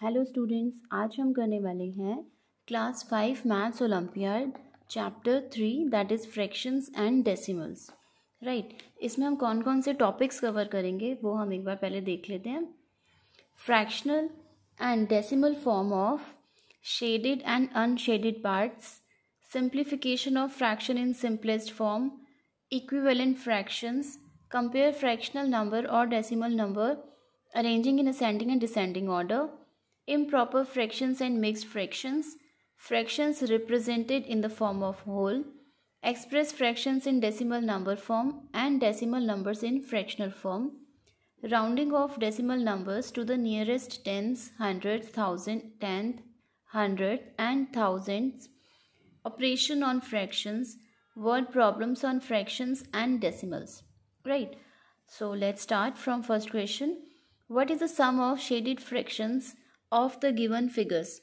Hello students, आज हम करने वाले हैं class 5 maths olympiad chapter 3 that is fractions and decimals. Right, इसमें हम कौन कौन से टॉपिक्स कवर करेंगे वो हम एक बार पहले देख लेते हैं। Fractional and decimal form of shaded and unshaded parts, simplification of fraction in simplest form, equivalent fractions, compare fractional number और decimal number, arranging in ascending and descending order, improper fractions and mixed fractions, fractions represented in the form of whole, express fractions in decimal number form and decimal numbers in fractional form, rounding off decimal numbers to the nearest tens, hundreds, thousand, tenth, hundred and thousands, operation on fractions, word problems on fractions and decimals. Right, so let's start from first question. What is the sum of shaded fractions of the given figures?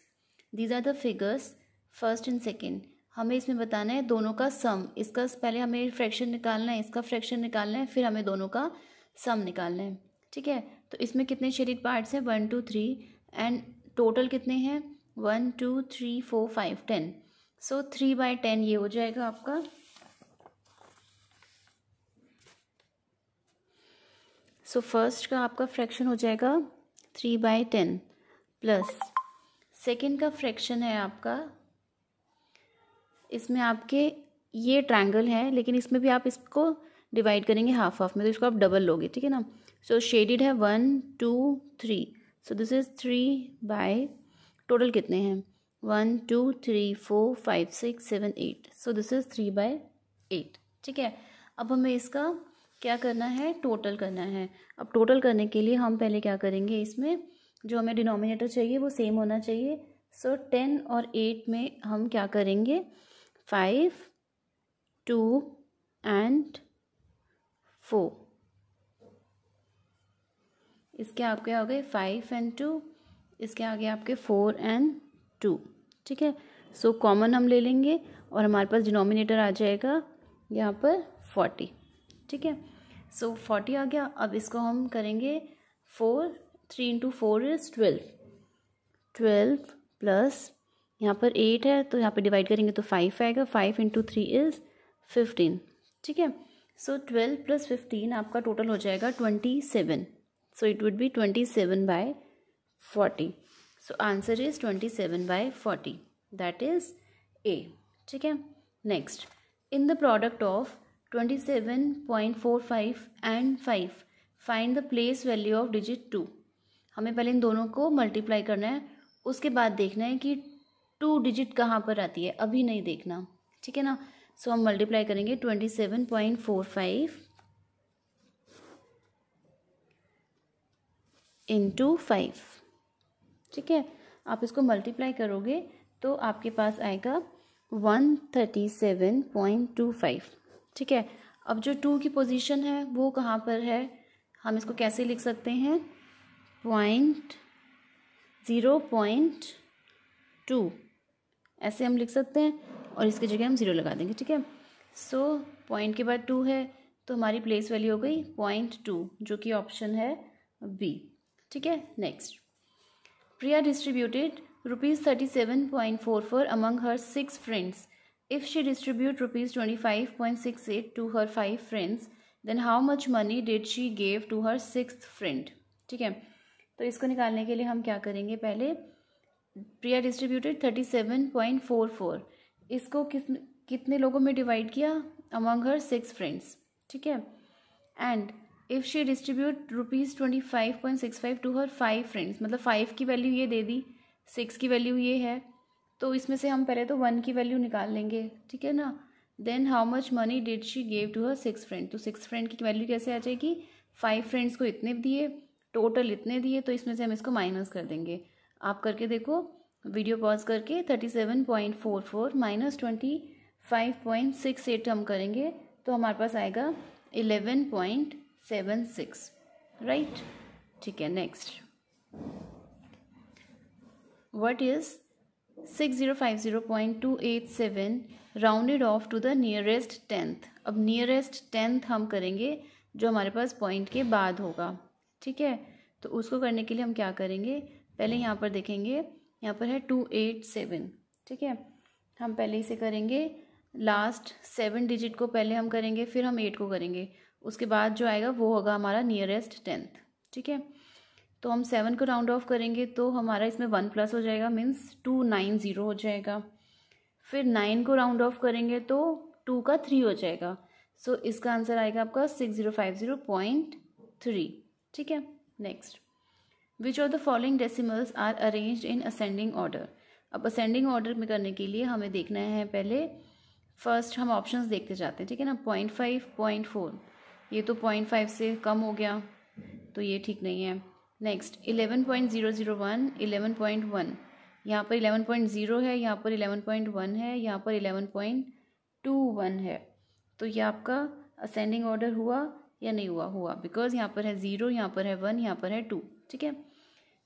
These are the figures first and second. हमें इसमें बताना है दोनों का सम। इसका पहले हमें fraction निकालना है, इसका फ्रैक्शन निकालना है, फिर हमें दोनों का सम निकालना है। ठीक है, तो इसमें कितने शेडेड पार्ट्स हैं? 1 2 3 एंड टोटल कितने हैं? 1 2 3 4 5 10। सो 3/10 ये हो जाएगा आपका। सो फर्स्ट का आपका फ्रैक्शन हो जाएगा 3/10 प्लस सेकेंड का फ्रैक्शन है आपका, इसमें आपके ये ट्रायंगल है लेकिन इसमें भी आप इसको डिवाइड करेंगे हाफ हाफ में, तो इसको आप डबल लोगे। ठीक है ना। सो शेडेड है 1 2 3, सो दिस इज 3 टोटल कितने हैं? 1 2 3 4 5 6 7 8, सो दिस इज 3/8। ठीक है, अब हमें इसका क्या करना है? टोटल करना है। अब टोटल करने के लिए हम पहले क्या करेंगे, इसमें जो हमें डिनोमिनेटर चाहिए वो सेम होना चाहिए। सो 10 और 8 में हम क्या करेंगे? 5 2 एंड 4। इसके आपके आ गए 5 एंड 2, इसके आगे आपके 4 एंड 2। ठीक है, सो कॉमन हम ले लेंगे और हमारे पास डिनोमिनेटर आ जाएगा यहाँ पर 40। ठीक है, सो 40 आ गया। अब इसको हम करेंगे 4, 3 इंटू 4 इज 12 प्लस यहाँ पर 8 है तो यहाँ पे डिवाइड करेंगे तो 5 आएगा। 5 इंटू 3 इज 15। ठीक है, सो 12 प्लस 15 आपका टोटल हो जाएगा 27। So it would be 27/40। So answer is 27/40, that is a. ठीक है, next, in the product of 27.45 and 5 find the place value of digit 2। हमें पहले इन दोनों को मल्टीप्लाई करना है, उसके बाद देखना है कि 2 डिजिट कहाँ पर आती है, अभी नहीं देखना। ठीक है ना। सो हम मल्टीप्लाई करेंगे 27.45 इंटू 5। ठीक है, आप इसको मल्टीप्लाई करोगे तो आपके पास आएगा 137.25। ठीक है, अब जो 2 की पोजीशन है वो कहाँ पर है? हम इसको कैसे लिख सकते हैं? 0.2 ऐसे हम लिख सकते हैं और इसकी जगह हम 0 लगा देंगे। ठीक है, सो पॉइंट के बाद 2 है तो हमारी प्लेस वैल्यू हो गई 0.2, जो कि ऑप्शन है बी। ठीक है, next, Priya distributed ₹37.44 among her 6 friends. If she distribute ₹25.68 to her 5 friends, then how much money did she give to her 6th friend? ठीक है, तो इसको निकालने के लिए हम क्या करेंगे? पहले प्रिया डिस्ट्रीब्यूटेड 37.44, इसको कितने लोगों में डिवाइड किया? Among her 6 friends. ठीक है, and if she distribute ₹25.65 to her 5 friends, मतलब 5 की वैल्यू ये दे दी, 6 की वैल्यू ये है, तो इसमें से हम पहले तो 1 की वैल्यू निकाल लेंगे। ठीक है ना। Then how much money did she give to her 6 friend, तो 6 फ्रेंड की वैल्यू कैसे आ जाएगी? 5 फ्रेंड्स को इतने दिए, टोटल इतने दिए, तो इसमें से हम इसको माइनस कर देंगे। आप करके देखो, वीडियो पॉज करके 37.44 माइनस 25.68 हम करेंगे तो हमारे पास आएगा 11.76। राइट, ठीक है, next, what is 6050.287 rounded off to the nearest 10th। अब नियरेस्ट 10th हम करेंगे जो हमारे पास पॉइंट के बाद होगा। ठीक है, तो उसको करने के लिए हम क्या करेंगे? पहले यहाँ पर देखेंगे, यहाँ पर है 287, ठीक है। हम पहले इसे करेंगे, लास्ट 7 डिजिट को पहले हम करेंगे, फिर हम 8 को करेंगे, उसके बाद जो आएगा वो होगा हमारा नियरेस्ट 10th, ठीक है। तो हम 7 को राउंड ऑफ करेंगे तो हमारा इसमें 1 प्लस हो जाएगा, मीन्स 290 हो जाएगा। फिर 9 को राउंड ऑफ करेंगे तो 2 का 3 हो जाएगा। सो इसका आंसर आएगा आपका 6050.3, ठीक है। Next, which of the following decimals are arranged in ascending order. अब असेंडिंग ऑर्डर में करने के लिए हमें देखना है, पहले फर्स्ट हम ऑप्शंस देखते जाते हैं, ठीक है ना। 0.5, 0.4, ये तो 0.5 से कम हो गया तो ये ठीक नहीं है। नेक्स्ट 11.001, 11.1, यहाँ पर 11.0 है, यहाँ पर 11.1 है, यहाँ पर 11.21 है। तो ये आपका असेंडिंग ऑर्डर हुआ या नहीं हुआ? हुआ, बिकॉज यहाँ पर है 0, यहाँ पर है 1, यहाँ पर है 2, ठीक है।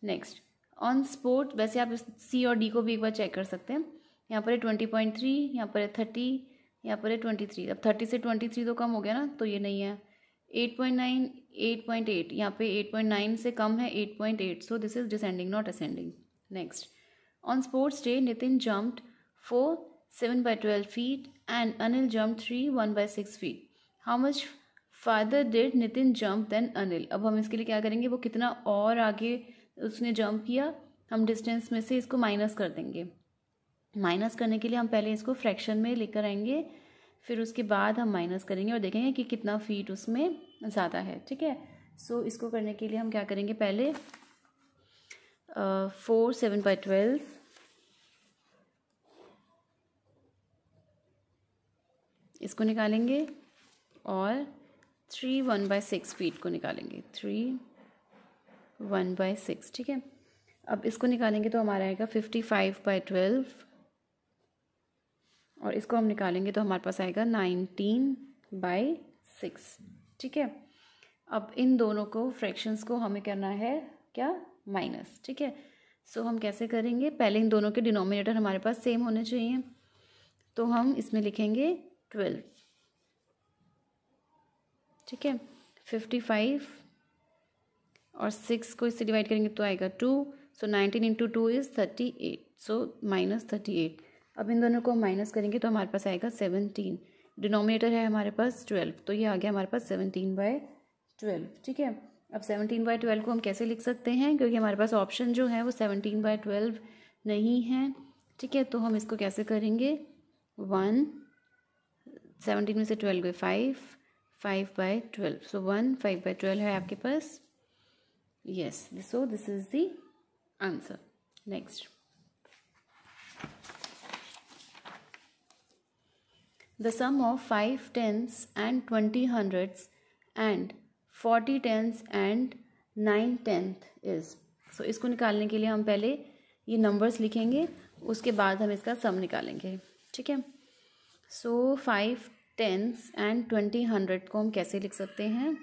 नेक्स्ट, ऑन स्पोर्ट, वैसे आप सी और डी को भी एक बार चेक कर सकते हैं। यहाँ पर है 20.3, यहाँ पर है 30, यहाँ पर है 23। अब 30 से 23 तो कम हो गया ना, तो ये नहीं है। 8.9, 8.8, यहाँ पे 8.9 से कम है 8.8, सो this is descending not ascending. Next, on sports day Nitin jumped 4 7/12 feet and Anil jumped 3 1/6 feet. How much farther did Nitin jump than Anil? अब हम इसके लिए क्या करेंगे, वो कितना और आगे उसने जंप किया, हम डिस्टेंस में से इसको माइनस कर देंगे। माइनस करने के लिए हम पहले इसको फ्रैक्शन में लेकर आएंगे, फिर उसके बाद हम माइनस करेंगे और देखेंगे कि कितना फीट उसमें ज़्यादा है, ठीक है। सो इसको करने के लिए हम क्या करेंगे, पहले 4 7/12 इसको निकालेंगे और 3 1/6 फीट को निकालेंगे, 3 1/6, ठीक है। अब इसको निकालेंगे तो हमारा आएगा 55/12 और इसको हम निकालेंगे तो हमारे पास आएगा 19/6, ठीक है। अब इन दोनों को फ्रैक्शंस को हमें करना है क्या, माइनस, ठीक है। सो हम कैसे करेंगे, पहले इन दोनों के डिनोमिनेटर हमारे पास सेम होने चाहिए, तो हम इसमें लिखेंगे 12, ठीक है। 55 और 6 को इससे डिवाइड करेंगे तो आएगा 2, सो 19 इंटू 2 इज़ 38, सो -38। अब इन दोनों को माइनस करेंगे तो हमारे पास आएगा 17, डिनोमिनेटर है हमारे पास 12, तो ये आ गया हमारे पास 17/12, ठीक है। अब 17/12 को हम कैसे लिख सकते हैं, क्योंकि हमारे पास ऑप्शन जो है वो 17/12 नहीं है, ठीक है। तो हम इसको कैसे करेंगे, 1 17 में से 12 गए 5, 5/12, सो 1 5/12 है आपके पास, yes. So this is the answer. Next, the sum of 5 10s and 20 hundreds and 40 10s and 9 10th is. So इसको निकालने के लिए हम पहले ये नंबर्स लिखेंगे, उसके बाद हम इसका सम निकालेंगे, ठीक है। सो 5 10s and 20 100 को हम कैसे लिख सकते हैं,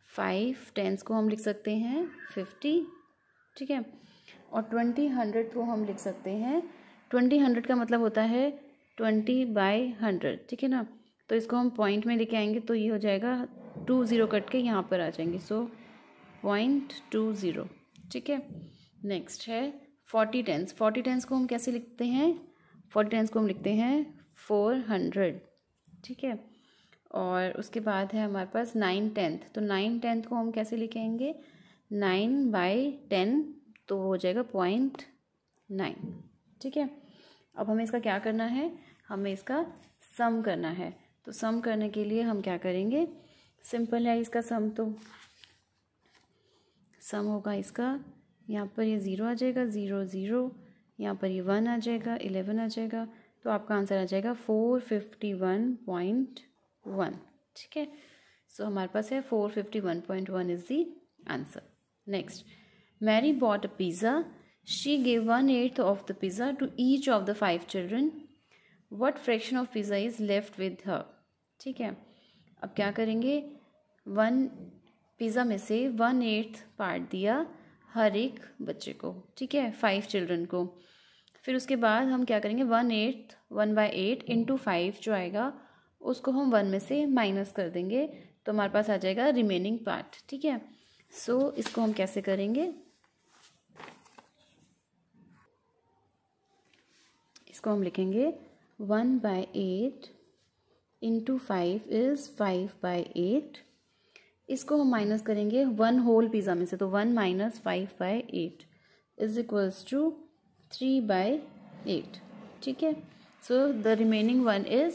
5 10s को हम लिख सकते हैं 50, ठीक है, और 20 100 को हम लिख सकते हैं 20 100 का मतलब होता है 20/100, ठीक है ना। तो इसको हम पॉइंट में लेके आएंगे तो ये हो जाएगा 2 0 कट के यहाँ पर आ जाएंगे, सो 0.20, ठीक है। नेक्स्ट है 40 10s। 40 10s को हम कैसे लिखते हैं, 40 10s को हम लिखते हैं 400, ठीक है। और उसके बाद है हमारे पास 9 10th, तो 9 10th को हम कैसे लिखेंगे, 9/10, तो वो हो जाएगा 0.9, ठीक है। अब हमें इसका क्या करना है, हमें इसका सम करना है। तो सम करने के लिए हम क्या करेंगे, सिंपल है इसका सम, तो सम होगा इसका, यहाँ पर ये 0 आ जाएगा, 0 0, यहाँ पर ये 1 आ जाएगा, 11 आ जाएगा, तो आपका आंसर आ जाएगा 451.1, ठीक है। सो हमारे पास है 451.1 is the answer. Next, Mary bought a pizza, she gave 1/8 of the pizza to each of the 5 children, what fraction of pizza is left with her, ठीक है। अब क्या करेंगे, 1 पिज़्ज़ा में से 1/8 पार्ट दिया हर एक बच्चे को, ठीक है, 5 चिल्ड्रन को। फिर उसके बाद हम क्या करेंगे, 1/8 1/8 इंटू 5 जो आएगा उसको हम 1 में से माइनस कर देंगे, तो हमारे पास आ जाएगा रिमेनिंग पार्ट, ठीक है। सो इसको हम कैसे करेंगे, इसको हम लिखेंगे 1/8 इंटू 5 इज़ 5/8। इसको हम माइनस करेंगे 1 होल पिज़्ज़ा में से, तो 1 माइनस 5/8 इज इक्वल्स टू 3/8। ठीक है, so the remaining one is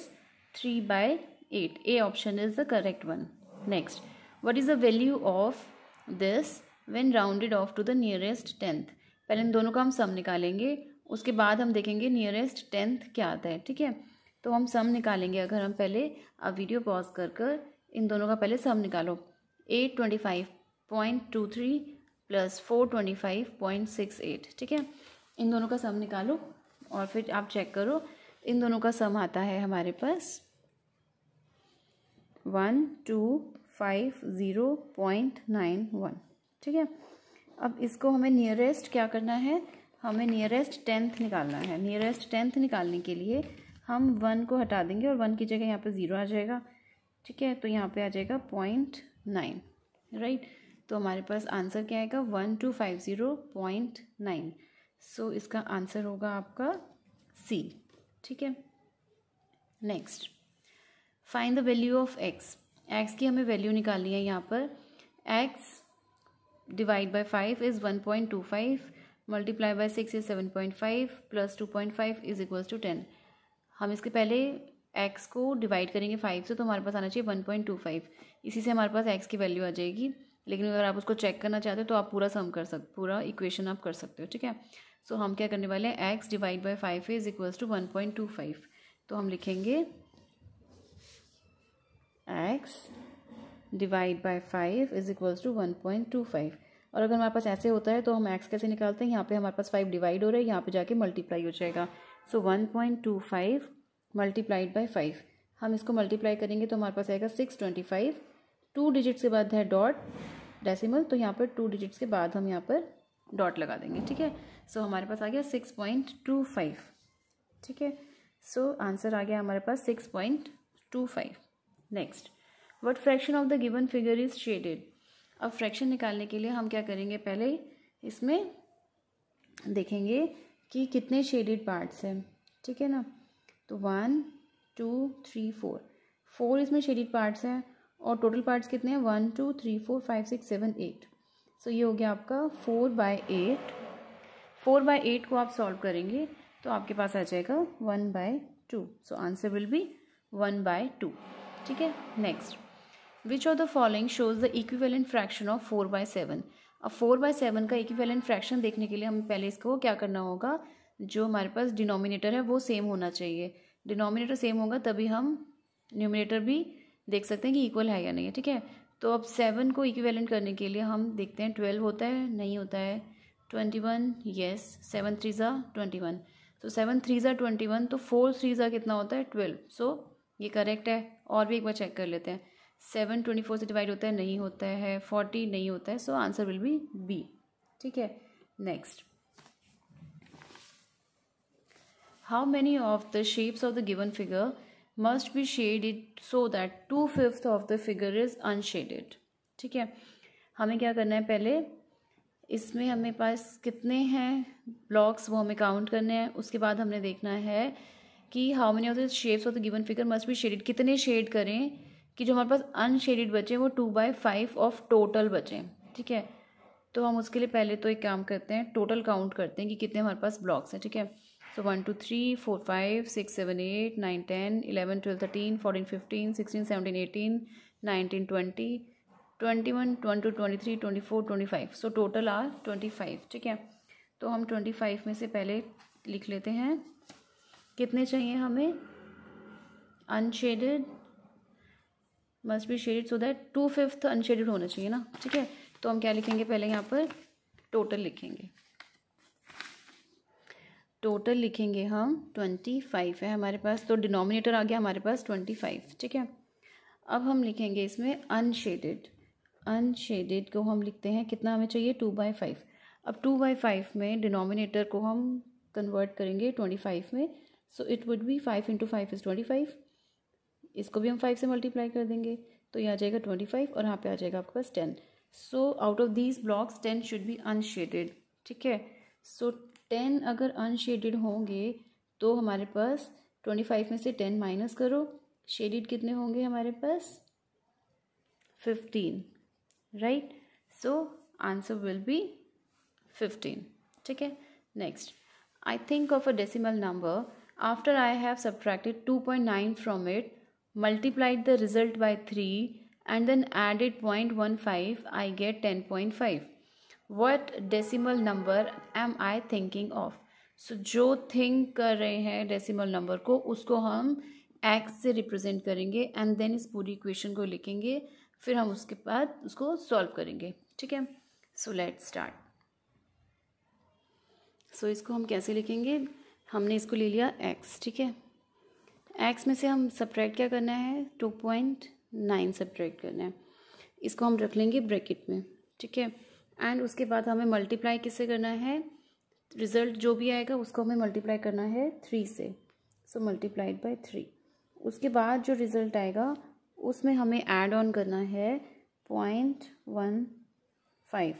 3/8। A option is the correct one. Next, what is the value of this when rounded off to the nearest 10th। पहले इन दोनों का हम सम निकालेंगे, उसके बाद हम देखेंगे नियरेस्ट 10th क्या आता है। ठीक है, तो हम सम निकालेंगे। अगर हम पहले अब वीडियो पॉज कर इन दोनों का पहले सम निकालो। 825.23 प्लस 425.68। ठीक है, इन दोनों का सम निकालो और फिर आप चेक करो। इन दोनों का सम आता है हमारे पास 1250.91। ठीक है, अब इसको हमें नियरेस्ट क्या करना है, हमें नियरेस्ट 10th निकालना है। नियरेस्ट 10th निकालने के लिए हम 1 को हटा देंगे और 1 की जगह यहाँ पे 0 आ जाएगा। ठीक है, तो यहाँ पे आ जाएगा 0.9। राइट, तो हमारे पास आंसर क्या आएगा 1250.9। सो इसका आंसर होगा आपका सी। ठीक है, next, find the value of x. X की हमें वैल्यू निकालनी है। यहाँ पर x divide by 5 is 1.25, multiply by 6 is 7.5, plus 2.5 is equals to 10। हम इसके पहले x को डिवाइड करेंगे 5 से, तो हमारे पास आना चाहिए 1.25। इसी से हमारे पास x की वैल्यू आ जाएगी। लेकिन अगर आप उसको चेक करना चाहते हो तो आप पूरा सम कर सकते, पूरा इक्वेशन आप कर सकते हो। ठीक है, सो हम क्या करने वाले हैं, x divide by 5 is equals to 1.25। तो हम लिखेंगे x divide by 5 is equals to 1.25। और अगर हमारे पास ऐसे होता है तो हम x कैसे निकालते हैं, यहाँ पे हमारे पास 5 डिवाइड हो रहा है, यहाँ पे जाके मल्टीप्लाई हो जाएगा। सो 1.25 मल्टीप्लाइड बाय 5, हम इसको मल्टीप्लाई करेंगे तो हमारे पास आएगा 625। 2 डिजिट्स के बाद है डॉट डेसिमल, तो यहाँ पर 2 डिजिट्स के बाद हम यहाँ पर डॉट लगा देंगे। ठीक है, सो हमारे पास आ गया 6.25। ठीक है, सो आंसर आ गया हमारे पास 6.25। Next, what fraction of the given figure is shaded. अब फ्रैक्शन निकालने के लिए हम क्या करेंगे, पहले इसमें देखेंगे कि कितने शेडेड पार्ट्स हैं। ठीक है ना, तो 1 2 3 4 इसमें शेडेड पार्ट्स हैं और टोटल पार्ट्स कितने हैं 1 2 3 4 5 6 7 8। सो ये हो गया आपका 4/8। 4/8 को आप सॉल्व करेंगे तो आपके पास आ जाएगा 1/2। सो आंसर विल बी 1/2। ठीक है, next, which of the following shows the equivalent fraction of 4/7। अब 4/7 का इक्विवेलेंट फ्रैक्शन देखने के लिए हमें पहले इसको क्या करना होगा, जो हमारे पास डिनोमिनेटर है वो सेम होना चाहिए। डिनोमिनेटर सेम होगा तभी हम न्यूमिनेटर भी देख सकते हैं कि इक्वल है या नहीं है। ठीक है, तो अब 7 को इक्विवेलेंट करने के लिए हम देखते हैं 12 होता है, नहीं होता है, 21, येस, 7 3 ज़ा 21, तो 7 3 ज़ा 21, तो 4 3 ज़ा कितना होता है 12। सो ये करेक्ट है। और भी एक बार चेक कर लेते हैं, 7 24 से डिवाइड होता है, नहीं होता है, 40 नहीं होता है, so answer will be B. ठीक है, next, how many of the shapes of the given figure must be shaded so that 2/5 of the figure is unshaded। ठीक है, हमें क्या करना है, पहले इसमें हमें पास कितने हैं ब्लॉक्स वो हमें काउंट करने हैं। उसके बाद हमने देखना है कि how many of the shapes of the given figure must be shaded, कितने शेड करें कि जो हमारे पास अनशेडेड बचे वो 2/5 ऑफ टोटल बचें। ठीक है, तो हम उसके लिए पहले तो एक काम करते हैं, टोटल काउंट करते हैं कि कितने हमारे पास ब्लॉक्स हैं। ठीक है, so 1 2 3 4 5 6 7 8 9 10 11 12 13 14 15 16 17 18 19 20 21 22 23 24 25, so total are 25। ठीक है, तो हम 25 में से पहले लिख लेते हैं कितने चाहिए हमें, unshielded must be shaded so that 2/5 unshielded होना चाहिए ना। ठीक है, तो हम क्या लिखेंगे, पहले यहाँ पर टोटल लिखेंगे। टोटल लिखेंगे हम 25 है हमारे पास, तो डिनोमिनेटर आ गया हमारे पास 25। ठीक है, अब हम लिखेंगे इसमें अनशेडेड। अनशेडेड को हम लिखते हैं, कितना हमें चाहिए 2/5। अब 2/5 में डिनोमिनेटर को हम कन्वर्ट करेंगे 25 में, so it would be 5 × 5 is 25। इसको भी हम 5 से मल्टीप्लाई कर देंगे तो ये आ जाएगा 25 और यहाँ पे आ जाएगा आपके पास 10। So out of these blocks 10 should be unshielded. ठीक है, सो 10 अगर अनशेडेड होंगे तो हमारे पास 25 में से 10 माइनस करो, शेडेड कितने होंगे हमारे पास 15, right. So answer will B 15, ठीक है। Next, I think of a decimal number after I have subtracted 2.9 from it, multiplied the result by 3 and then added 0.15, I get 10.5. What decimal number am I thinking of? So जो think कर रहे हैं decimal number को, उसको हम x से represent करेंगे and then इस पूरी इक्वेशन को लिखेंगे, फिर हम उसके बाद उसको सॉल्व करेंगे, ठीक है। So let's start. सो इसको हम कैसे लिखेंगे, हमने इसको ले लिया x, ठीक है। x में से हम सब्ट्रैक्ट क्या करना है, 2.9 सब्ट्रैक्ट करना है, इसको हम रख लेंगे ब्रैकेट में, ठीक है। एंड उसके बाद हमें मल्टीप्लाई किससे करना है, रिज़ल्ट जो भी आएगा उसको हमें मल्टीप्लाई करना है 3 से, सो मल्टीप्लाइड बाय 3। उसके बाद जो रिज़ल्ट आएगा उसमें हमें ऐड ऑन करना है 0.15,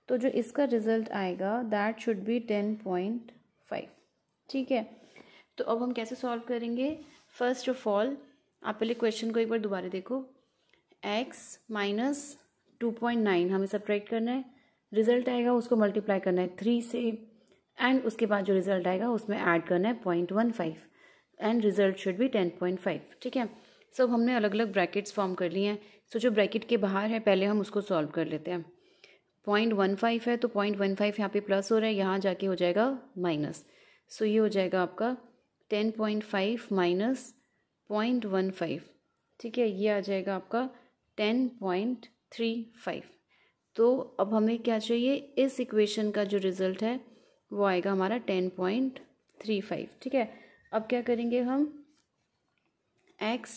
तो जो इसका रिज़ल्ट आएगा दैट शुड बी 10.5, ठीक है। तो अब हम कैसे सॉल्व करेंगे, फर्स्ट ऑफ ऑल आप पहले क्वेश्चन को एक बार दोबारा देखो, x माइनस 2.9 हमें सब्ट्रैक्ट करना है, रिजल्ट आएगा उसको मल्टीप्लाई करना है 3 से, एंड उसके बाद जो रिजल्ट आएगा उसमें ऐड करना है 0.15 एंड रिजल्ट शुड बी 10.5, ठीक है। सब हमने अलग अलग ब्रैकेट्स फॉर्म कर लिए हैं। सो जो ब्रैकेट के बाहर है पहले हम उसको सॉल्व कर लेते हैं। 0.15 है तो 0.15 यहाँ पे प्लस हो रहा है, यहाँ जाके हो जाएगा माइनस, सो ये हो जाएगा आपका 10.5 माइनस 0.15, ठीक है, ये आ जाएगा आपका 10.35। तो अब हमें क्या चाहिए, इस इक्वेशन का जो रिज़ल्ट है वो आएगा हमारा 10.35, ठीक है। अब क्या करेंगे हम, x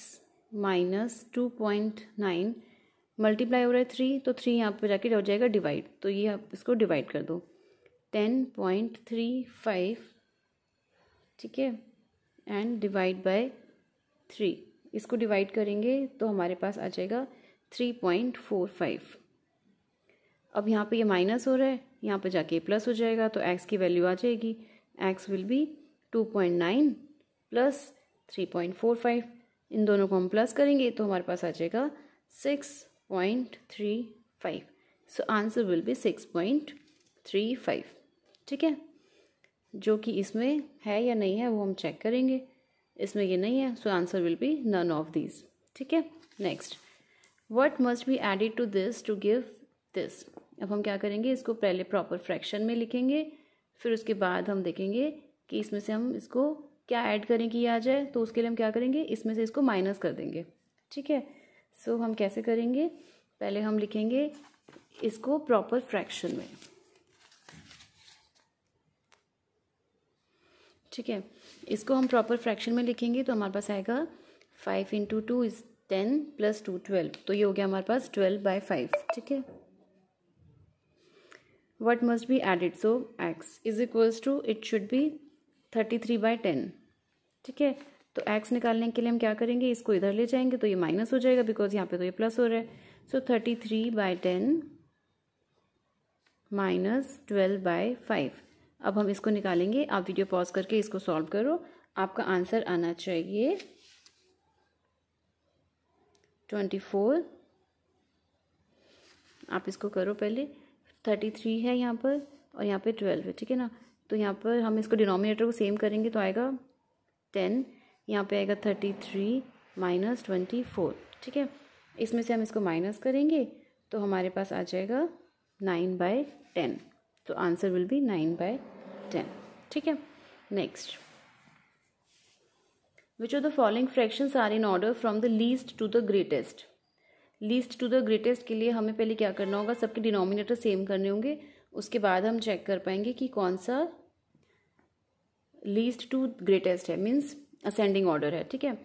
माइनस 2.9 मल्टीप्लाई हो रहा है 3, तो 3 यहाँ पे जाके हो जाएगा डिवाइड, तो ये आप इसको डिवाइड कर दो 10.35, ठीक है, एंड डिवाइड बाय 3, इसको डिवाइड करेंगे तो हमारे पास आ जाएगा 3.45। अब यहाँ पे ये माइनस हो रहा है, यहाँ पे जाके प्लस हो जाएगा, तो x की वैल्यू आ जाएगी, x विल बी 2.9 प्लस 3.45, इन दोनों को हम प्लस करेंगे तो हमारे पास आ जाएगा 6.35। सो आंसर विल बी 6.35, ठीक है। जो कि इसमें है या नहीं है वो हम चेक करेंगे, इसमें ये नहीं है, so answer will be none of these, ठीक है। Next, what must be added to this to give this. अब हम क्या करेंगे, इसको पहले प्रॉपर फ्रैक्शन में लिखेंगे, फिर उसके बाद हम देखेंगे कि इसमें से हम इसको क्या ऐड करें कि ये आ जाए, तो उसके लिए हम क्या करेंगे, इसमें से इसको माइनस कर देंगे, ठीक है। सो हम कैसे करेंगे, पहले हम लिखेंगे इसको प्रॉपर फ्रैक्शन में, ठीक है। इसको हम प्रॉपर फ्रैक्शन में लिखेंगे तो हमारे पास आएगा 5 × 2 इज 10 + 2 12, तो ये हो गया हमारे पास 12/5, ठीक है। What must be added, so x is equals to, it should be 33/10, ठीक है। तो x निकालने के लिए हम क्या करेंगे, इसको इधर ले जाएंगे तो ये माइनस हो जाएगा, बिकॉज यहाँ पे तो ये प्लस हो रहा है, सो 33/10 माइनस 12/5। अब हम इसको निकालेंगे, आप वीडियो पॉज करके इसको सॉल्व करो, आपका आंसर आना चाहिए 24। आप इसको करो पहले, 33 है यहाँ पर और यहाँ पे 12 है, ठीक है ना। तो यहाँ पर हम इसको डिनोमिनेटर को सेम करेंगे तो आएगा 10, यहाँ पे आएगा 33 माइनस 24, ठीक है। इसमें से हम इसको माइनस करेंगे तो हमारे पास आ जाएगा 9/10, तो आंसर विल बी 9/10, ठीक है। Next, which of the following fractions are in order from the least to the greatest. Least to the greatest के लिए हमें पहले क्या करना होगा, सबके डिनोमिनेटर सेम करने होंगे, उसके बाद हम चेक कर पाएंगे कि कौन सा लीस्ट टू ग्रेटेस्ट है, मीन्स असेंडिंग ऑर्डर है, ठीक है।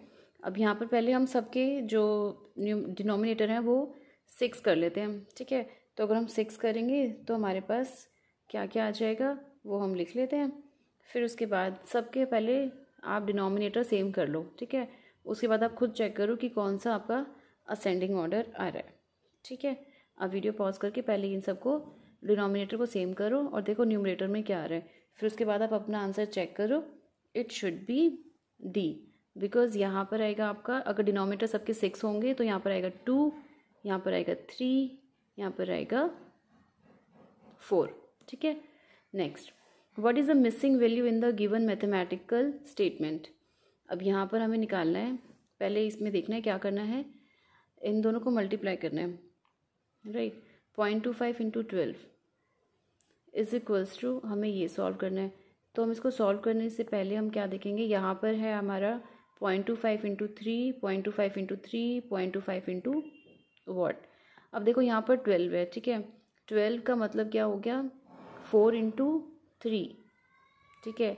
अब यहाँ पर पहले हम सबके जो डिनोमिनेटर हैं वो 6 कर लेते हैं, ठीक है। तो अगर हम 6 करेंगे तो हमारे पास क्या क्या आ जाएगा वो हम लिख लेते हैं, फिर उसके बाद सबके पहले आप डिनोमिनेटर सेम कर लो, ठीक है। उसके बाद आप खुद चेक करो कि कौन सा आपका असेंडिंग ऑर्डर आ रहा है, ठीक है। आप वीडियो पॉज करके पहले इन सबको डिनोमिनेटर को सेम करो और देखो न्यूमरेटर में क्या आ रहा है, फिर उसके बाद आप अपना आंसर चेक करो, it should B D, because यहाँ पर आएगा आपका, अगर डिनोमिनेटर सबके 6 होंगे तो यहाँ पर आएगा 2, यहाँ पर आएगा 3, यहाँ पर आएगा 4, ठीक है। Next, what is the missing value in the given mathematical statement. अब यहाँ पर हमें निकालना है, पहले इसमें देखना है क्या करना है, इन दोनों को मल्टीप्लाई करना है, right. 0.25 into 12 is equals to, हमें ये सॉल्व करना है। तो हम इसको सॉल्व करने से पहले हम क्या देखेंगे, यहाँ पर है हमारा 0.25 इंटू 3, 0.25 इंटू 3, 0.25 इंटू वॉट। अब देखो यहाँ पर 12 है, ठीक है। 12 का मतलब क्या हो गया, 4 इंटू 3, ठीक है।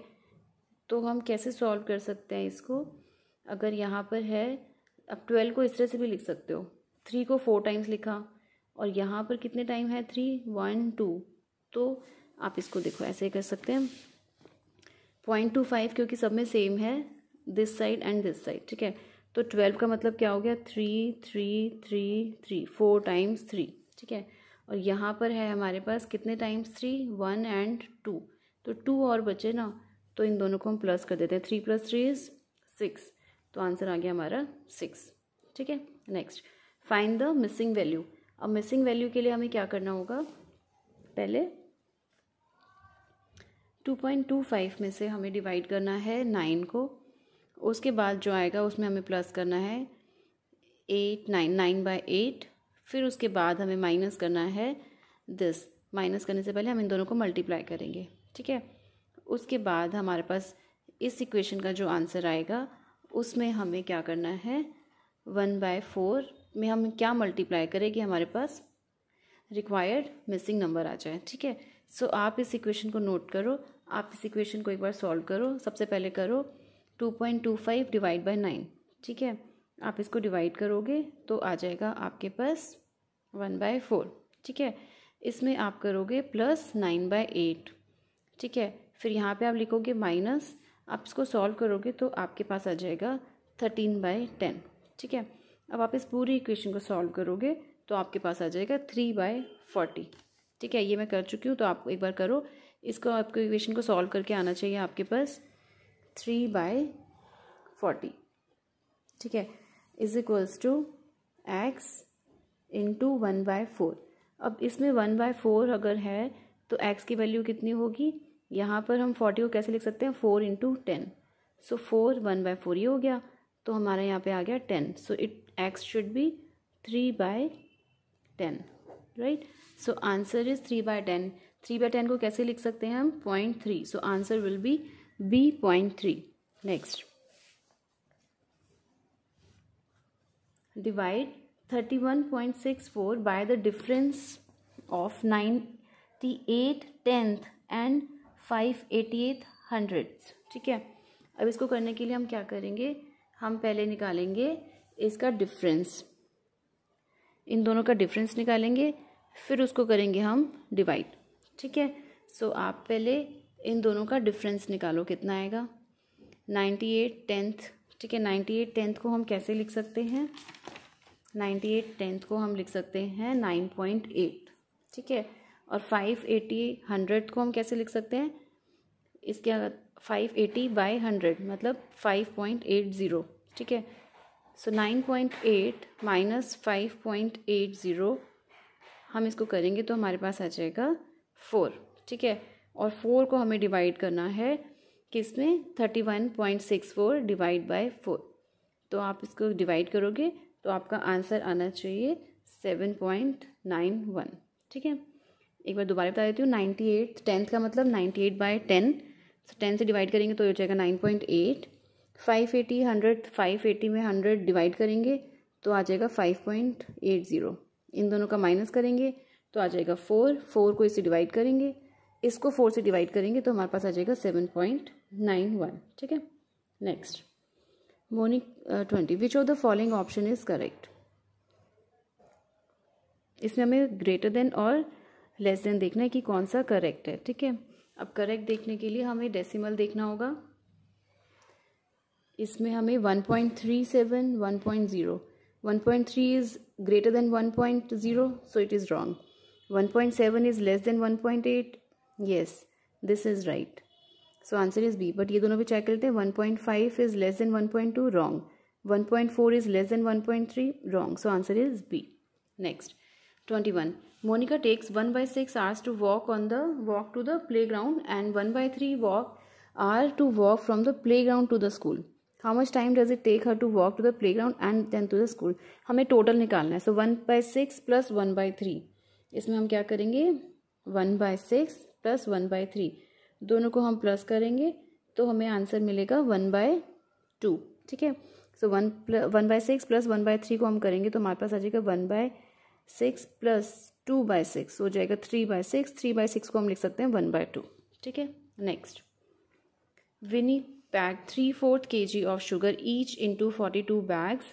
तो हम कैसे सॉल्व कर सकते हैं इसको, अगर यहाँ पर है, अब 12 को इस तरह से भी लिख सकते हो, 3 को 4 टाइम्स लिखा, और यहाँ पर कितने टाइम है, 3, 1, 2, तो आप इसको देखो ऐसे कर सकते हैं। 0.25 क्योंकि सब में सेम है, this side and this side, ठीक है। तो 12 का मतलब क्या हो गया, 3, 3, 3, 3, 4 टाइम्स 3, ठीक है। और यहाँ पर है हमारे पास कितने टाइम्स 3, 1 एंड 2, तो 2 और बचे ना, तो इन दोनों को हम प्लस कर देते हैं, 3 + 3 इज 6, तो आंसर आ गया हमारा 6, ठीक है। Next, find the missing value. अब मिसिंग वैल्यू के लिए हमें क्या करना होगा, पहले 2.25 में से हमें डिवाइड करना है 9 को, उसके बाद जो आएगा उसमें हमें प्लस करना है 8, 9/8, फिर उसके बाद हमें माइनस करना है दिस, माइनस करने से पहले हम इन दोनों को मल्टीप्लाई करेंगे, ठीक है। उसके बाद हमारे पास इस इक्वेशन का जो आंसर आएगा उसमें हमें क्या करना है, 1/4 में हम क्या मल्टीप्लाई करें कि हमारे पास रिक्वायर्ड मिसिंग नंबर आ जाए, ठीक है। सो आप इस इक्वेशन को नोट करो, आप इस इक्वेशन को एक बार सॉल्व करो। सबसे पहले करो 2.25 डिवाइड बाय 9, ठीक है। आप इसको डिवाइड करोगे तो आ जाएगा आपके पास 1/4, ठीक है। इसमें आप करोगे प्लस 9/8, ठीक है। फिर यहाँ पे आप लिखोगे माइनस, आप इसको सॉल्व करोगे तो आपके पास आ जाएगा 13/10, ठीक है। अब आप इस पूरी इक्वेशन को सॉल्व करोगे तो आपके पास आ जाएगा 3/40, ठीक है। ये मैं कर चुकी हूँ, तो आप एक बार करो इसको, आपको इक्वेशन को सॉल्व करके आना चाहिए आपके पास 3/40, ठीक है, is equals to x into 1/4। अब इसमें 1/4 अगर है तो x की वैल्यू कितनी होगी, यहाँ पर हम 40 को कैसे लिख सकते हैं, 4 इंटू 10, सो 4 1/4 ये हो गया, तो हमारा यहाँ पे आ गया 10, सो x should be 3/10, right. So answer is 3/10। 3/10 को कैसे लिख सकते हैं हम, 0.3, सो answer will B B 0.3। Next, divide 31.64 by the difference of 98 10th and 588 100ths, ठीक है। अब इसको करने के लिए हम क्या करेंगे, हम पहले निकालेंगे इसका डिफरेंस, इन दोनों का डिफरेंस निकालेंगे, फिर उसको करेंगे हम डिवाइड, ठीक है। सो आप पहले इन दोनों का डिफरेंस निकालो, कितना आएगा, 98 10th, ठीक है। 98 10th को हम कैसे लिख सकते हैं, 98 10th को हम लिख सकते हैं 9.8, ठीक है। और 580 100th को हम कैसे लिख सकते हैं, इसके 580/100 मतलब 5.80, ठीक है। सो 9.8 माइनस 5.80 हम इसको करेंगे तो हमारे पास आ जाएगा 4, ठीक है। और 4 को हमें डिवाइड करना है किसमें, 31.64 डिवाइड बाय 4, तो आप इसको डिवाइड करोगे तो आपका आंसर आना चाहिए 7.91, ठीक है। एक बार दोबारा बता देती हूँ, 98 10th का मतलब 98/10, तो 10 से डिवाइड करेंगे तो हो जाएगा 9.8, 580 100, 580 में 100 डिवाइड करेंगे तो आ जाएगा 5.80, इन दोनों का माइनस करेंगे तो आ जाएगा 4 को इससे डिवाइड करेंगे, इसको 4 से डिवाइड करेंगे तो हमारे पास आ जाएगा 7.91, ठीक है। Next, monic 20, which of the following option is correct. इसमें हमें ग्रेटर देन और लेस देन देखना है कि कौन सा करेक्ट है, ठीक है। अब करेक्ट देखने के लिए हमें डेसिमल देखना होगा, इसमें हमें 1.37 1.0, 1.3 is greater than 1.0, so it is wrong. 1.7 is less than 1.8, yes, this is right. So answer is B. But ये दोनों भी चेक करते हैं। 1.5 is less than 1.2, wrong. 1.4 is less than 1.3, wrong. So answer is B. Next, 21. Monica takes 1/6 hours to walk to the playground and 1/3 hour to walk from the playground to the school. How much time does it take her to walk to the playground and then to the school? हमें total निकालना है. So 1/6 plus 1/3. इसमें हम क्या करेंगे? 1/6 plus 1/3 दोनों को हम प्लस करेंगे तो हमें आंसर मिलेगा 1/2. ठीक है. सो 1/6 प्लस 1/3 को हम करेंगे तो हमारे पास आ जाएगा 1/6 प्लस 2/6 हो जाएगा 3/6. 3/6 को हम लिख सकते हैं 1/2. ठीक है. Next, Winnie packed 3/4 kg of sugar each into 42 bags.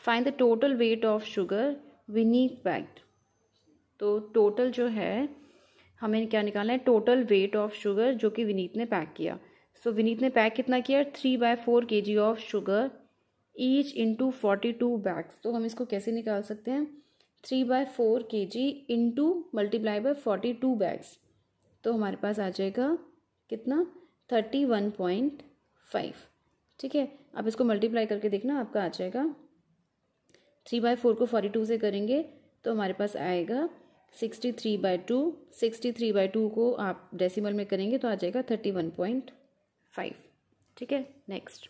Find the total weight of sugar Winnie packed. तो टोटल जो है हमें क्या निकालना है? टोटल वेट ऑफ शुगर जो कि विनीत ने पैक किया. सो विनीत ने पैक कितना किया? 3/4 kg of sugar each into 42 bags. तो हम इसको कैसे निकाल सकते हैं? 3/4 kg into multiply by 42 bags. तो हमारे पास आ जाएगा कितना? 31.5. ठीक है. अब इसको मल्टीप्लाई करके देखना, आपका आ जाएगा 3/4 को 42 से करेंगे तो हमारे पास आएगा 63/2. 63/2 को आप डेसिमल में करेंगे तो आ जाएगा 31.5. ठीक है. Next,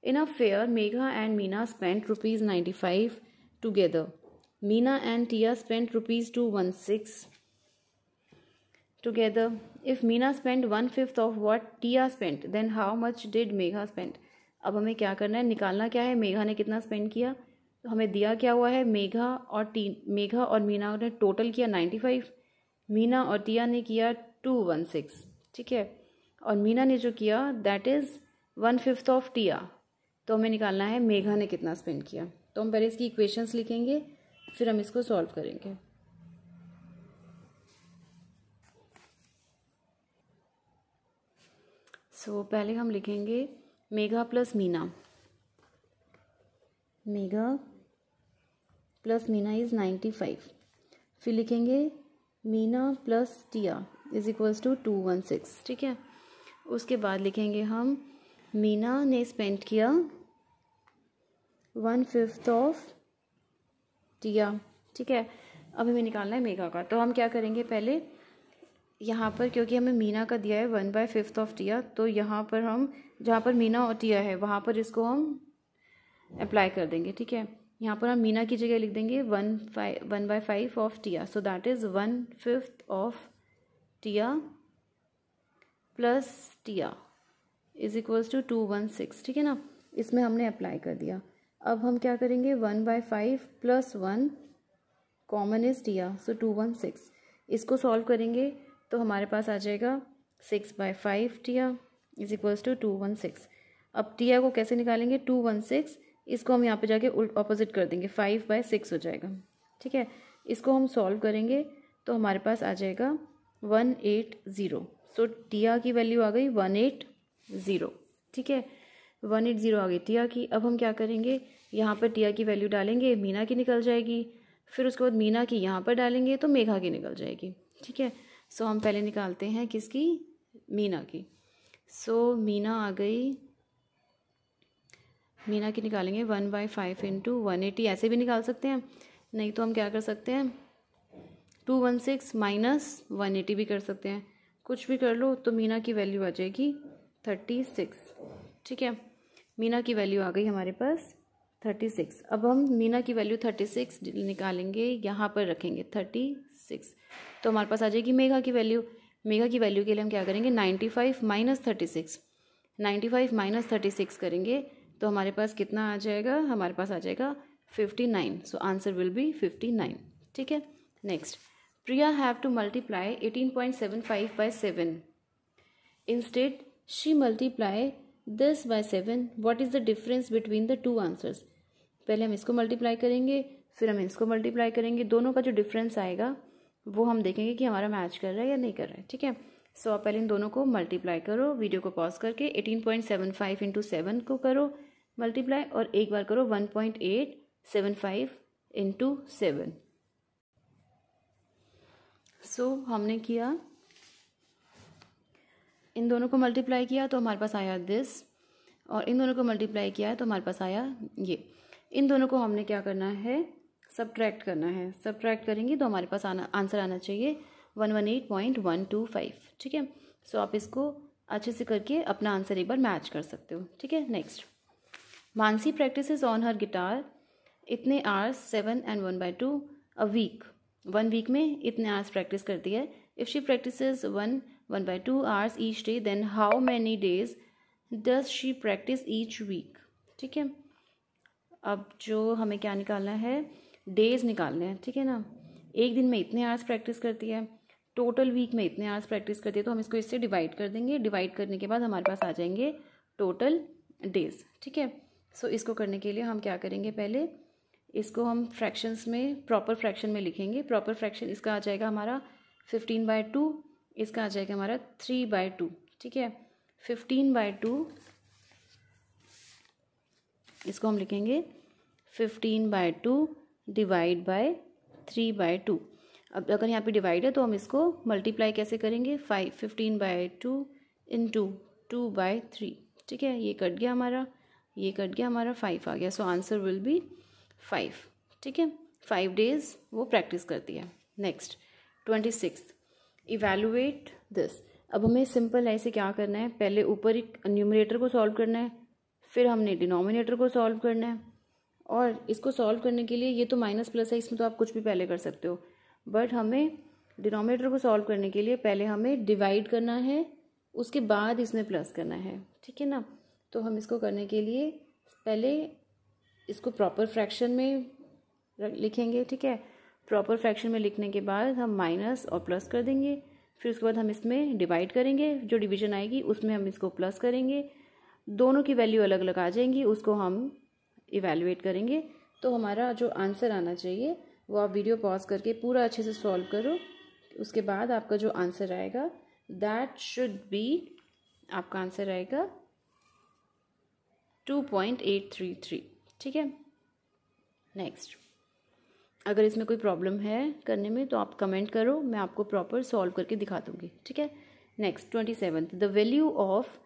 in a fair, Megha and Meena spent rupees 95 together. Meena and Tia spent rupees 216 together. If Meena spent 1/5 of what Tia spent, then how much did Megha spend? अब हमें क्या करना है? निकालना क्या है? मेघा ने कितना स्पेंड किया. तो हमें दिया क्या हुआ है? मेघा और मीना ने टोटल किया 95. मीना और टिया ने किया 216. ठीक है. और मीना ने जो किया दैट इज 1/5 ऑफ टिया. तो हमें निकालना है मेघा ने कितना स्पेंड किया. तो हम पहले इसकी इक्वेशंस लिखेंगे फिर हम इसको सॉल्व करेंगे. सो पहले हम लिखेंगे Megha plus Meena. Megha plus Meena is 95. फिर लिखेंगे Meena plus Tia is equals to 216. ठीक है. उसके बाद लिखेंगे हम मीना ने स्पेंड किया 1/5 ऑफ टिया. ठीक है. अब हमें निकालना है मेघा का. तो हम क्या करेंगे? पहले यहाँ पर क्योंकि हमें मीना का दिया है 1/5 ऑफ टिया, तो यहाँ पर हम जहाँ पर मीना और टिया है वहाँ पर इसको हम अप्लाई कर देंगे. ठीक है. यहाँ पर हम मीना की जगह लिख देंगे 1/5 of Tia. So that is 1/5 of Tia plus Tia is equals to 216. ठीक है ना. इसमें हमने अप्लाई कर दिया. अब हम क्या करेंगे? 1/5 प्लस 1 कॉमन इज टिया, सो 216. इसको सॉल्व करेंगे तो हमारे पास आ जाएगा 6/5 टिया इज इक्वल्स टू 216. अब टिया को कैसे निकालेंगे? 216. इसको हम यहाँ पे जाके ऑपोजिट कर देंगे, 5/6 हो जाएगा. ठीक है. इसको हम सॉल्व करेंगे तो हमारे पास आ जाएगा 180. सो टिया की वैल्यू आ गई 180. ठीक है. 180 आ गई टिया की. अब हम क्या करेंगे? यहाँ पर टिया की वैल्यू डालेंगे, मीना की निकल जाएगी. फिर उसके बाद मीना की यहाँ पर डालेंगे तो मेघा की निकल जाएगी. ठीक है. सो हम पहले निकालते हैं किसकी? मीना की. सो मीना आ गई. मीना की निकालेंगे 1/5 इंटू 180. ऐसे भी निकाल सकते हैं, नहीं तो हम क्या कर सकते हैं? 216 माइनस 180 भी कर सकते हैं. कुछ भी कर लो तो मीना की वैल्यू आ जाएगी 36. ठीक है. मीना की वैल्यू आ गई हमारे पास 36. अब हम मीना की वैल्यू 36 निकालेंगे, यहाँ पर रखेंगे 36. तो हमारे पास आ जाएगी मेघा की वैल्यू. मेघा की वैल्यू के लिए हम क्या करेंगे? 95 माइनस 36. 95 माइनस 36 करेंगे तो हमारे पास कितना आ जाएगा? हमारे पास आ जाएगा 59. सो आंसर विल बी 59. ठीक है. Next, Priya have to multiply 18.75 by 7. Instead, she multiply this by 7. What is the difference between the two answers? पहले हम इसको मल्टीप्लाई करेंगे फिर हम इसको मल्टीप्लाई करेंगे. दोनों का जो डिफरेंस आएगा वो हम देखेंगे कि हमारा मैच कर रहा है या नहीं कर रहा है. ठीक है. सो आप पहले इन दोनों को मल्टीप्लाई करो. वीडियो को पॉज करके 18.75 इंटू 7 को करो मल्टीप्लाई और एक बार करो 1.875 इंटू 7. सो हमने किया इन दोनों को मल्टीप्लाई किया तो हमारे पास आया दिस, और इन दोनों को मल्टीप्लाई किया है तो हमारे पास आया ये। इन दोनों को हमने क्या करना है, सब्ट्रैक्ट करना है। सब्ट्रैक्ट करेंगे तो हमारे पास आंसर आना चाहिए 118.125। ठीक है, सो आप इसको अच्छे से करके अपना आंसर एक बार मैच कर सकते हो। ठीक है, next, Mansi practises on her guitar इतने hours 7 and 1/2 a week. 1 week में इतने आवर्स प्रैक्टिस करती है। If she practises 1/2 hours each day then how many days does she practise each week. ठीक है, अब जो हमें क्या निकालना है, डेज निकालने हैं। ठीक है ना, एक दिन में इतने आवर्स प्रैक्टिस करती है, टोटल वीक में इतने आवर्स प्रैक्टिस करती है, तो हम इसको इससे डिवाइड कर देंगे। डिवाइड करने के बाद हमारे पास आ जाएंगे टोटल डेज। ठीक है, सो इसको करने के लिए हम क्या करेंगे, पहले इसको हम फ्रैक्शंस में, प्रॉपर फ्रैक्शन में लिखेंगे। प्रॉपर फ्रैक्शन इसका आ जाएगा हमारा 15/2, इसका आ जाएगा हमारा 3/2। ठीक है, 15/2 इसको हम लिखेंगे 15/2 डिवाइड बाय 3/2। अब अगर यहाँ पे डिवाइड है तो हम इसको मल्टीप्लाई कैसे करेंगे, 15/2 इंटू 2/3। ठीक है, ये कट गया हमारा, ये कट गया हमारा, 5 आ गया। सो आंसर विल बी 5। ठीक है, 5 डेज वो प्रैक्टिस करती है। Next 26, evaluate this. अब हमें सिंपल ऐसे क्या करना है, पहले ऊपर एक न्यूमरेटर को सॉल्व करना है, फिर हमने डिनोमिनेटर को सॉल्व करना है। और इसको सॉल्व करने के लिए, ये तो माइनस प्लस है, इसमें तो आप कुछ भी पहले कर सकते हो, बट हमें डिनोमिनेटर को सॉल्व करने के लिए पहले हमें डिवाइड करना है, उसके बाद इसमें प्लस करना है। ठीक है ना, तो हम इसको करने के लिए पहले इसको प्रॉपर फ्रैक्शन में लिखेंगे। ठीक है, प्रॉपर फ्रैक्शन में लिखने के बाद हम माइनस और प्लस कर देंगे, फिर उसके बाद हम इसमें डिवाइड करेंगे, जो डिवीजन आएगी उसमें हम इसको प्लस करेंगे, दोनों की वैल्यू अलग अलग आ जाएंगी, उसको हम इवैल्यूएट करेंगे। तो हमारा जो आंसर आना चाहिए वो आप वीडियो पॉज करके पूरा अच्छे से सॉल्व करो, उसके बाद आपका जो आंसर आएगा दैट शुड बी, आपका आंसर आएगा 2.833। ठीक है, नेक्स्ट, अगर इसमें कोई प्रॉब्लम है करने में तो आप कमेंट करो, मैं आपको प्रॉपर सॉल्व करके दिखा दूँगी। ठीक है, नेक्स्ट 27, द वैल्यू ऑफ,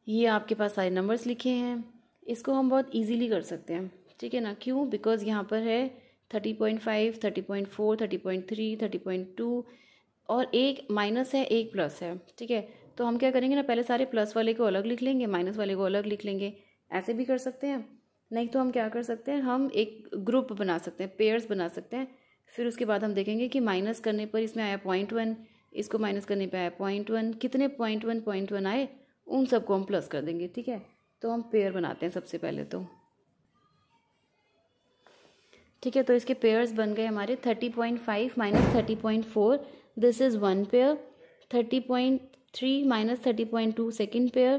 ये आपके पास सारे नंबर्स लिखे हैं, इसको हम बहुत इजीली कर सकते हैं। ठीक है ना, क्यों, बिकॉज यहाँ पर है 30.5, 30.4, 30.3, 30.2 और एक माइनस है, एक प्लस है। ठीक है, तो हम क्या करेंगे ना, पहले सारे प्लस वाले को अलग लिख लेंगे, माइनस वाले को अलग लिख लेंगे, ऐसे भी कर सकते हैं। नहीं तो हम क्या कर सकते हैं, हम एक ग्रुप बना सकते हैं, पेयर्स बना सकते हैं। फिर उसके बाद हम देखेंगे कि माइनस करने पर इसमें आया 0.1, इसको माइनस करने पर आया 0.1, कितने 0.1 आए उन सबको हम प्लस कर देंगे। ठीक है, तो हम पेयर बनाते हैं सबसे पहले तो। ठीक है, तो इसके पेयर्स बन गए हमारे 30.5 minus 30.4, this is 1 pair, 30.3 minus 30.2 second pair,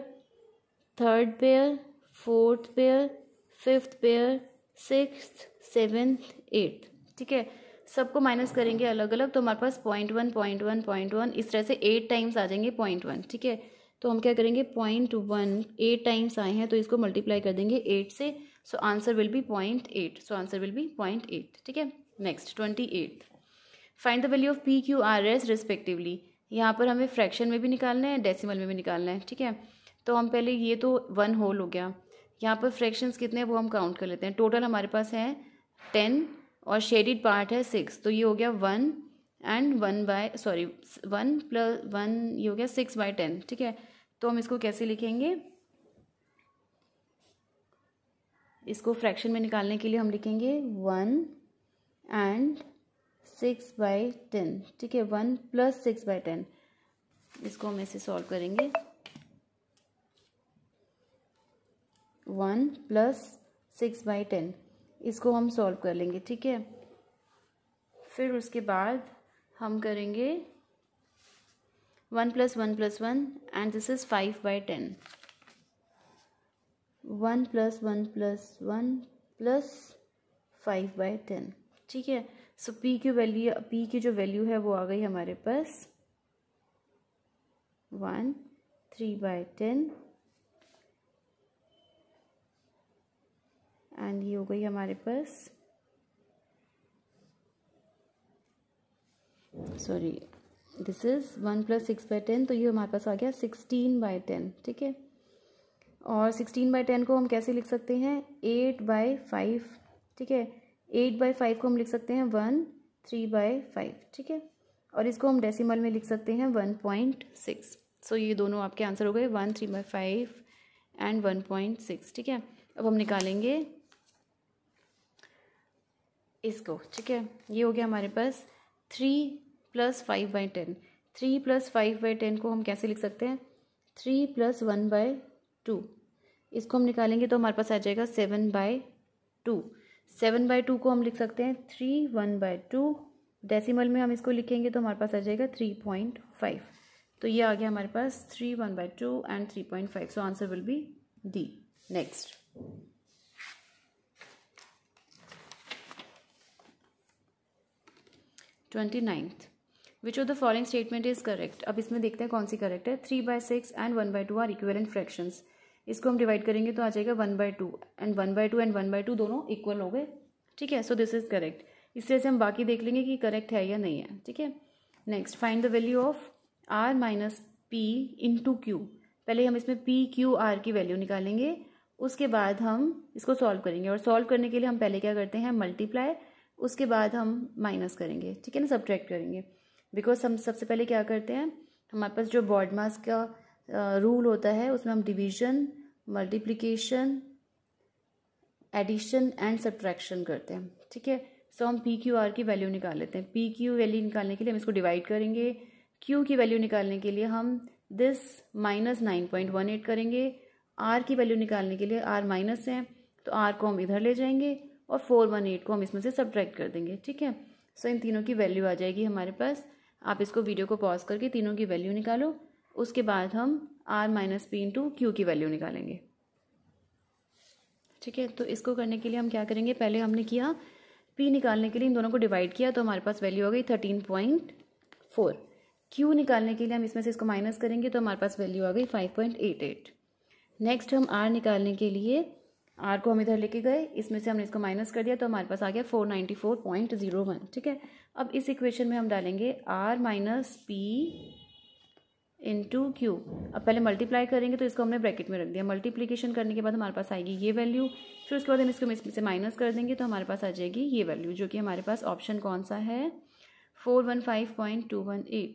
third pair, fourth pair, fifth pair, sixth, seventh, eighth. ठीक है, सबको माइनस करेंगे अलग अलग, तो हमारे पास 0.1, 0.1, 0.1 इस तरह से 8 टाइम्स आ जाएंगे 0.1। ठीक है, तो हम क्या करेंगे, 0.1 8 टाइम्स आए हैं तो इसको मल्टीप्लाई कर देंगे 8 से, सो answer will B 0.8। So answer will B 0.8। ठीक है, next 28, find the value of P Q R S respectively. यहाँ पर हमें फ्रैक्शन में भी निकालना है, डेसिमल में भी निकालना है। ठीक है, तो हम पहले, ये तो 1 होल हो गया, यहाँ पर फ्रैक्शंस कितने हैं वो हम काउंट कर लेते हैं। टोटल हमारे पास है 10 और शेडिड पार्ट है 6, तो ये हो गया 1 एंड 1 प्लस 1, ये हो गया 6/10। ठीक है, तो हम इसको कैसे लिखेंगे, इसको फ्रैक्शन में निकालने के लिए हम लिखेंगे 1 एंड 6/10। ठीक है, 1 प्लस 6/10, इसको हम ऐसे सॉल्व करेंगे, 1 प्लस 6/10, इसको हम सॉल्व कर लेंगे। ठीक है, फिर उसके बाद हम करेंगे 1 plus 1 plus 1 and this is 5/10, 1 plus 1 plus 1 plus 5/10। ठीक है, सो पी की जो वैल्यू है वो आ गई हमारे पास 1 3/10 एंड ये हो गई हमारे पास, दिस इज़ 1 + 6/10, तो ये हमारे पास आ गया 16/10, ठीक है। और 16/10 को हम कैसे लिख सकते हैं, 8/5, ठीक है। 8/5 को हम लिख सकते हैं 1 3/5, ठीक है। और इसको हम डेसिमल में लिख सकते हैं 1.6। सो ये दोनों आपके आंसर हो गए, 1 3/5 एंड 1.6, ठीक है। अब हम निकालेंगे इसको, ठीक है। ये हो गया हमारे पास 3 + 5/10। 3 + 5/10 को हम कैसे लिख सकते हैं, 3 + 1/2। इसको हम निकालेंगे तो हमारे पास आ जाएगा 7/2। 7/2 को हम लिख सकते हैं 3 1/2। डेसिमल में हम इसको लिखेंगे तो हमारे पास आ जाएगा 3.5। तो ये आ गया हमारे पास 3 1/2 and 3.5। So answer will B D. Next 29th, which of the following statement is correct. अब इसमें देखते हैं कौन सी करेक्ट है। 3/6 एंड 1/2 आर इक्विवेलेंट फ्रैक्शंस। इसको हम डिवाइड करेंगे तो आ जाएगा 1/2 एंड 1/2 एंड 1/2 दोनों इक्वल हो गए, ठीक है। सो दिस इज करेक्ट। इस तरह से हम बाकी देख लेंगे कि करेक्ट है या नहीं है, ठीक है। Next, find the value of r - p into Q. पहले हम इसमें p q r की वैल्यू निकालेंगे, उसके बाद हम इसको सॉल्व करेंगे। और सॉल्व करने के लिए हम पहले क्या करते हैं, मल्टीप्लाई, उसके बाद हम माइनस करेंगे, ठीक है ना, सब्ट्रैक्ट करेंगे। बिकॉज हम सबसे पहले क्या करते हैं, हमारे पास जो बॉडमास का रूल होता है उसमें हम division, multiplication, addition and subtraction करते हैं, ठीक है। सो हम पी क्यू आर की वैल्यू निकाल लेते हैं। पी क्यू वैल्यू निकालने के लिए हम इसको डिवाइड करेंगे, क्यू की वैल्यू निकालने के लिए हम दिस -9.18 करेंगे, आर की वैल्यू निकालने के लिए आर माइनस है तो आर को हम इधर ले जाएंगे और 418 को हम इसमें से सब्ट्रैक्ट कर देंगे, ठीक है। सो इन तीनों की वैल्यू आ जाएगी हमारे पास। आप इसको वीडियो को पॉज करके तीनों की वैल्यू निकालो, उसके बाद हम r - p इंटू क्यू की वैल्यू निकालेंगे, ठीक है। तो इसको करने के लिए हम क्या करेंगे, पहले हमने किया p निकालने के लिए इन दोनों को डिवाइड किया तो हमारे पास वैल्यू हो गई 13.4। q निकालने के लिए हम इसमें से इसको माइनस करेंगे तो हमारे पास वैल्यू आ गई 5.88। नेक्स्ट हम r निकालने के लिए r को हम इधर लेके गए, इसमें से हमने इसको माइनस कर दिया तो हमारे पास आ गया 494.01, ठीक है। अब इस इक्वेशन में हम डालेंगे r - p इंटू क्यू। अब पहले मल्टीप्लाई करेंगे तो इसको हमने ब्रैकेट में रख दिया। मल्टीप्लिकेशन करने के बाद हमारे पास आएगी ये वैल्यू, फिर उसके बाद हम इसको इसमें से माइनस कर देंगे तो हमारे पास आ जाएगी ये वैल्यू, जो कि हमारे पास ऑप्शन कौन सा है, 415.218।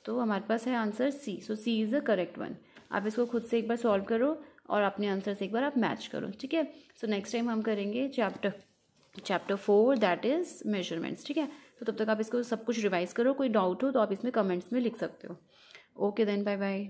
तो हमारे पास है answer C. So C is the correct one. आप इसको खुद से एक बार सॉल्व करो और अपने आंसर से एक बार आप मैच करो, ठीक है। सो नेक्स्ट टाइम हम करेंगे चैप्टर 4 दैट इज़ मेजरमेंट्स, ठीक है। तो तब तक आप इसको सब कुछ रिवाइज करो। कोई डाउट हो तो आप इसमें कमेंट्स में लिख सकते हो। Okay then, bye bye.